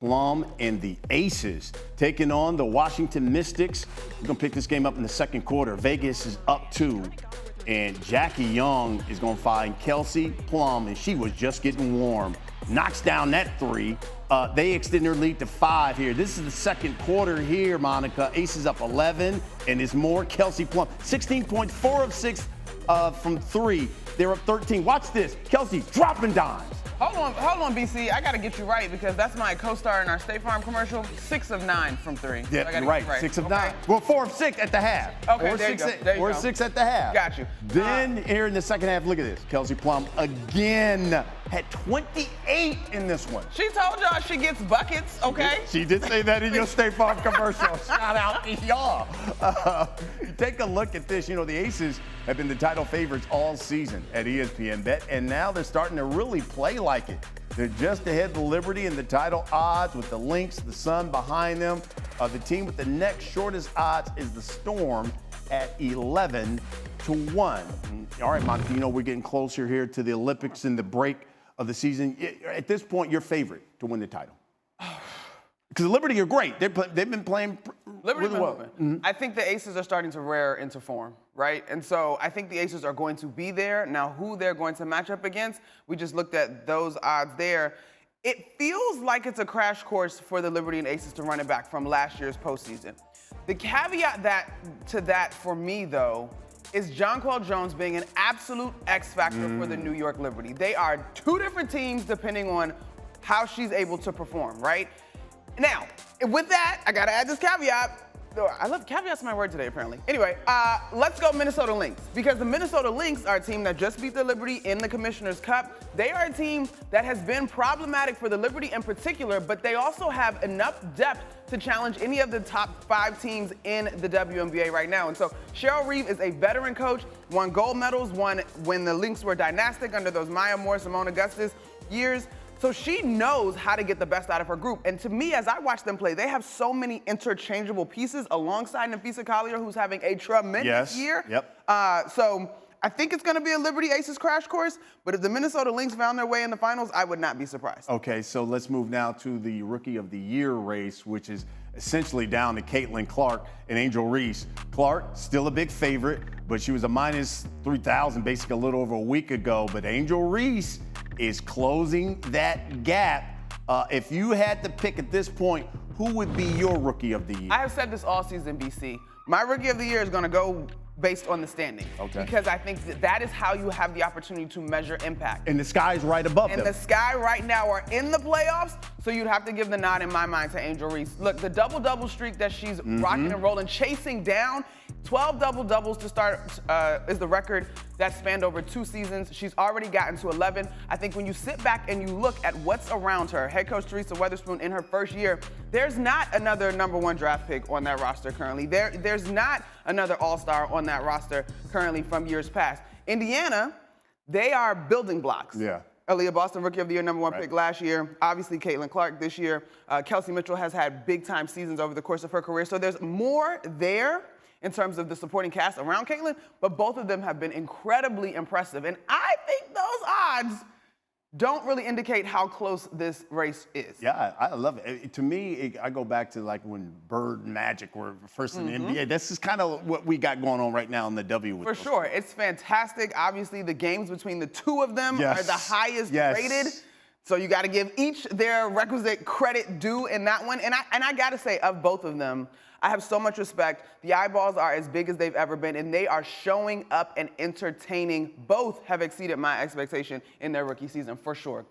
Plum and the Aces taking on the Washington Mystics. We're going to pick this game up in the second quarter. Vegas is up 2, and Jackie Young is going to find Kelsey Plum, and she was just getting warm. Knocks down that 3. They extend their lead to 5 here. This is the second quarter here, Monica. Aces up 11, and it's more Kelsey Plum. 16.4 of 6 from 3. They're up 13. Watch this. Kelsey dropping dimes. Hold on, BC. I got to get you right because that's my co-star in our State Farm commercial. 6 of 9 from 3. Yeah, so right. 6 of 9. Well, 4 of 6 at the half. Okay, there you go. 4 of 6 at the half. Got you. Then here in the second half, look at this. Kelsey Plum again had 28 in this one. She told y'all she gets buckets, okay? She did say that in your State Farm commercial. Shout out to y'all. Take a look at this. You know, the Aces have been the title favorites all season at ESPN Bet, and now they're starting to really play like it. They're just ahead of Liberty in the title odds with the Lynx, the Sun behind them. The team with the next shortest odds is the Storm at 11-1. All right, Monica, you know we're getting closer here to the Olympics and the break of the season. At this point, your favorite to win the title? Because Liberty are great. They've been playing really well. Mm-hmm. I think the Aces are starting to rear into form, right? And so I think the Aces are going to be there. Now, who they're going to match up against, we just looked at those odds there. It feels like it's a crash course for the Liberty and Aces to run it back from last year's postseason. The caveat to that for me, though, is Jonquel Jones being an absolute X factor for the New York Liberty. They are 2 different teams depending on how she's able to perform, right? Now, with that, I gotta add this caveat. Caveat's my word today, apparently. Anyway, let's go Minnesota Lynx. Because the Minnesota Lynx are a team that just beat the Liberty in the Commissioner's Cup. They are a team that has been problematic for the Liberty in particular, but they also have enough depth to challenge any of the top 5 teams in the WNBA right now. And so Cheryl Reeve is a veteran coach, won gold medals, won when the Lynx were dynastic under those Maya Moore, Simone Augustus years. So she knows how to get the best out of her group. And to me, as I watch them play, they have so many interchangeable pieces alongside Nafisa Collier, who's having a tremendous year. Yep. So I think it's going to be a Liberty Aces crash course. But if the Minnesota Lynx found their way in the finals, I would not be surprised. Okay, so let's move now to the Rookie of the Year race, which is essentially down to Caitlin Clark and Angel Reese. Clark, still a big favorite, but she was a minus 3,000 basically a little over a week ago. But Angel Reese is closing that gap. If you had to pick at this point, who would be your Rookie of the Year? I have said this all season, BC. My Rookie of the Year is going to go based on the standings. Okay. Because I think that is how you have the opportunity to measure impact. And the sky's right above them. And the Sky right now are in the playoffs, so you'd have to give the nod in my mind to Angel Reese. Look, the double-double streak that she's rocking and rolling, chasing down, 12 double-doubles to start is the record that spanned over 2 seasons. She's already gotten to 11. I think when you sit back and you look at what's around her, head coach Teresa Weatherspoon in her first year, there's not another #1 draft pick on that roster currently. There's not another all-star on that roster currently from years past. Indiana, they are building blocks. Yeah. Aaliyah Boston, Rookie of the Year, #1 pick last year. Obviously, Caitlin Clark this year. Kelsey Mitchell has had big-time seasons over the course of her career. So there's more there in terms of the supporting cast around Caitlin, but both of them have been incredibly impressive. And I think those odds don't really indicate how close this race is. Yeah, I love it. To me, I go back to like when Bird and Magic were first in the NBA. This is kind of what we got going on right now in the W. With For sure. It's fantastic. Obviously, the games between the 2 of them are the highest rated. So you got to give each their requisite credit due in that one. And I got to say, of both of them, I have so much respect. The eyeballs are as big as they've ever been, and they are showing up and entertaining. Both have exceeded my expectation in their rookie season, for sure.